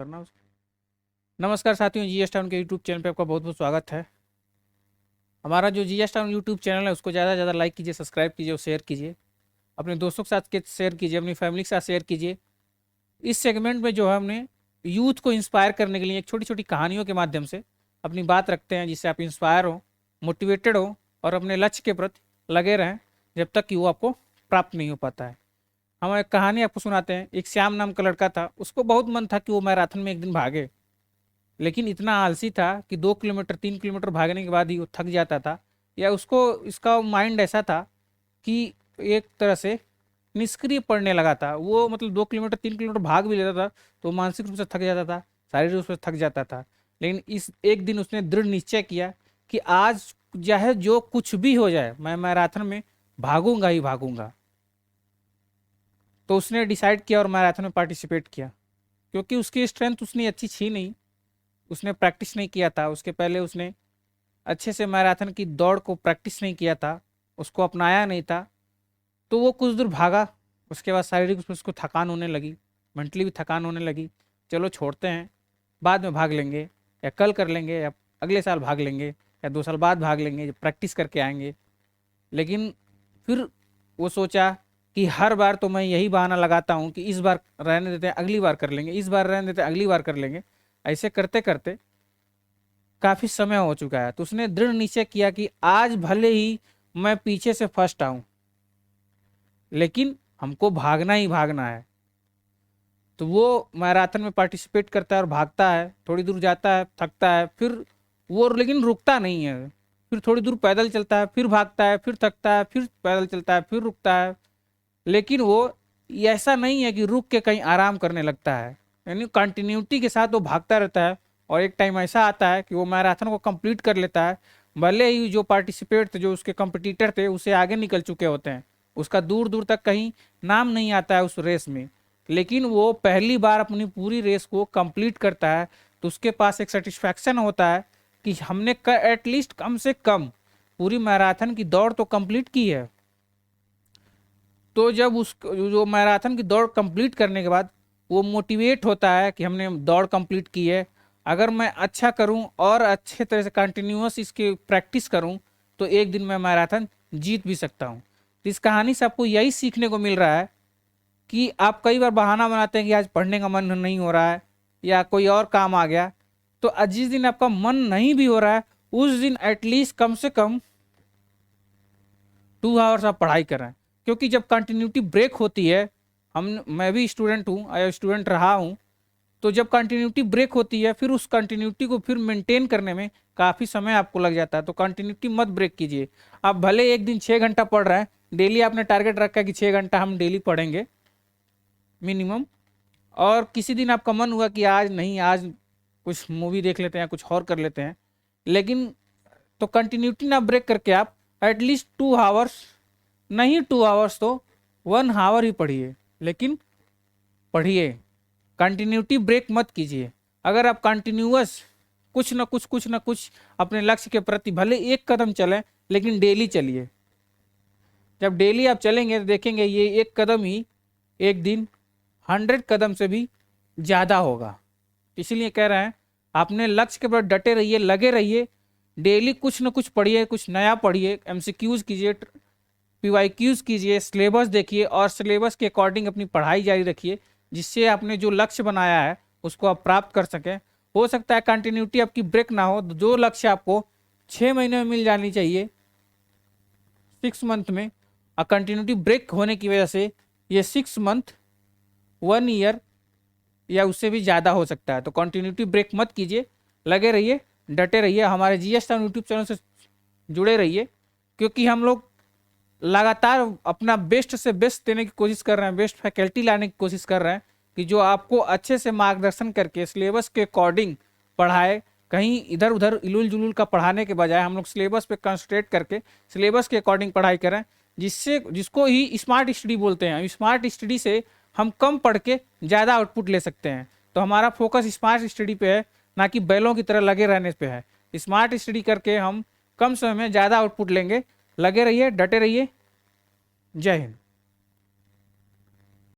करना नमस्कार साथियों, जीएस टाउन के यूट्यूब चैनल पे आपका बहुत बहुत स्वागत है। हमारा जो जीएस टाउन यूट्यूब चैनल है उसको ज़्यादा से ज़्यादा लाइक कीजिए, सब्सक्राइब कीजिए और शेयर कीजिए। अपने दोस्तों के साथ के शेयर कीजिए, अपनी फैमिली के साथ शेयर कीजिए। इस सेगमेंट में जो है हमने यूथ को इंस्पायर करने के लिए एक छोटी छोटी कहानियों के माध्यम से अपनी बात रखते हैं, जिससे आप इंस्पायर हो, मोटिवेटेड हो और अपने लक्ष्य के प्रति लगे रहें जब तक कि वो आपको प्राप्त नहीं हो पाता है। हम एक कहानी आपको सुनाते हैं। एक श्याम नाम का लड़का था, उसको बहुत मन था कि वो मैराथन में एक दिन भागे, लेकिन इतना आलसी था कि 2 किलोमीटर 3 किलोमीटर भागने के बाद ही वो थक जाता था, या उसको इसका माइंड ऐसा था कि एक तरह से निष्क्रिय पड़ने लगा था वो। मतलब 2 किलोमीटर 3 किलोमीटर भाग भी लेता था तो मानसिक रूप से थक जाता था, शारीरिक रूप से थक जाता था। लेकिन इस एक दिन उसने दृढ़ निश्चय किया कि आज चाहे जो कुछ भी हो जाए मैं मैराथन में भागूंगा ही भागूंगा। तो उसने डिसाइड किया और मैराथन में पार्टिसिपेट किया। क्योंकि उसकी स्ट्रेंथ उतनी अच्छी थी नहीं, उसने प्रैक्टिस नहीं किया था, उसके पहले उसने अच्छे से मैराथन की दौड़ को प्रैक्टिस नहीं किया था, उसको अपनाया नहीं था। तो वो कुछ दूर भागा, उसके बाद शारीरिक रूप से उसको थकान होने लगी, मेंटली भी थकान होने लगी। चलो छोड़ते हैं, बाद में भाग लेंगे, या कल कर लेंगे, या अगले साल भाग लेंगे, या 2 साल बाद भाग लेंगे, प्रैक्टिस करके आएंगे। लेकिन फिर वो सोचा कि हर बार तो मैं यही बहाना लगाता हूँ कि इस बार रहने देते हैं अगली बार कर लेंगे, इस बार रहने देते हैं अगली बार कर लेंगे। ऐसे करते करते काफी समय हो चुका है। तो उसने दृढ़ निश्चय किया कि आज भले ही मैं पीछे से फर्स्ट आऊं, लेकिन हमको भागना ही भागना है। तो वो मैराथन में पार्टिसिपेट करता है और भागता है, थोड़ी दूर जाता है, थकता है, फिर वो लेकिन रुकता नहीं है। फिर थोड़ी दूर पैदल चलता है, फिर भागता है, फिर थकता है, फिर पैदल चलता है, फिर रुकता है। लेकिन वो ऐसा नहीं है कि रुक के कहीं आराम करने लगता है, यानी कंटिन्यूटी के साथ वो भागता रहता है। और एक टाइम ऐसा आता है कि वो मैराथन को कंप्लीट कर लेता है। भले ही जो पार्टिसिपेट थे, जो उसके कंपटीटर थे, उसे आगे निकल चुके होते हैं, उसका दूर दूर तक कहीं नाम नहीं आता है उस रेस में, लेकिन वो पहली बार अपनी पूरी रेस को कंप्लीट करता है। तो उसके पास एक सेटिस्फैक्शन होता है कि हमने एटलीस्ट कम से कम पूरी मैराथन की दौड़ तो कंप्लीट की है। तो जब उस जो मैराथन की दौड़ कंप्लीट करने के बाद वो मोटिवेट होता है कि हमने दौड़ कंप्लीट की है, अगर मैं अच्छा करूं और अच्छे तरह से कंटिन्यूअस इसकी प्रैक्टिस करूं तो एक दिन मैं मैराथन जीत भी सकता हूं। तो इस कहानी से आपको यही सीखने को मिल रहा है कि आप कई बार बहाना बनाते हैं कि आज पढ़ने का मन नहीं हो रहा है या कोई और काम आ गया। तो जिस दिन आपका मन नहीं भी हो रहा है उस दिन एटलीस्ट कम से कम 2 आवर्स आप पढ़ाई कर रहे हैं। क्योंकि जब कंटिन्यूटी ब्रेक होती है, मैं भी स्टूडेंट हूँ, स्टूडेंट रहा हूँ, तो जब कंटिन्यूटी ब्रेक होती है फिर उस कंटिन्यूटी को फिर मेंटेन करने में काफ़ी समय आपको लग जाता है। तो कंटिन्यूटी मत ब्रेक कीजिए। आप भले एक दिन 6 घंटा पढ़ रहे हैं, डेली आपने टारगेट रखा है कि 6 घंटा हम डेली पढ़ेंगे मिनिमम, और किसी दिन आपका मन हुआ कि आज नहीं, आज कुछ मूवी देख लेते हैं, कुछ और कर लेते हैं, लेकिन तो कंटिन्यूटी ना ब्रेक करके आप एटलीस्ट 2 आवर्स, नहीं 2 आवर्स तो 1 आवर ही पढ़िए, लेकिन पढ़िए। कंटिन्यूटी ब्रेक मत कीजिए। अगर आप कंटिन्यूअस कुछ ना कुछ अपने लक्ष्य के प्रति भले एक कदम चलें, लेकिन डेली चलिए। जब डेली आप चलेंगे तो देखेंगे ये एक कदम ही एक दिन 100 कदम से भी ज़्यादा होगा। इसीलिए कह रहे हैं अपने लक्ष्य के प्रति डटे रहिए, लगे रहिए। डेली कुछ ना कुछ पढ़िए, कुछ नया पढ़िए, एमसीक्यूज कीजिए, पीवाईक्यूज कीजिए, सिलेबस देखिए और सिलेबस के अकॉर्डिंग अपनी पढ़ाई जारी रखिए, जिससे आपने जो लक्ष्य बनाया है उसको आप प्राप्त कर सकें। हो सकता है कंटिन्यूटी आपकी ब्रेक ना हो, जो लक्ष्य आपको 6 महीने में मिल जानी चाहिए, 6 मंथ में, और कंटिन्यूटी ब्रेक होने की वजह से ये 6 मंथ, 1 ईयर या उससे भी ज़्यादा हो सकता है। तो कंटिन्यूटी ब्रेक मत कीजिए, लगे रहिए, डटे रहिए, हमारे जीएस टाउन यूट्यूब चैनल से जुड़े रहिए। क्योंकि हम लोग लगातार अपना बेस्ट से बेस्ट देने की कोशिश कर रहे हैं, बेस्ट फैकल्टी लाने की कोशिश कर रहे हैं कि जो आपको अच्छे से मार्गदर्शन करके सिलेबस के अकॉर्डिंग पढ़ाए। कहीं इधर उधर इलुल जुलूल का पढ़ाने के बजाय हम लोग सिलेबस पे कंसंट्रेट करके सिलेबस के अकॉर्डिंग पढ़ाई करें, जिसको ही स्मार्ट स्टडी बोलते हैं। स्मार्ट स्टडी से हम कम पढ़ के ज़्यादा आउटपुट ले सकते हैं। तो हमारा फोकस स्मार्ट स्टडी पे है, ना कि बैलों की तरह लगे रहने पे है। स्मार्ट स्टडी करके हम कम समय में ज़्यादा आउटपुट लेंगे। लगे रहिए, डटे रहिए। जय हिंद।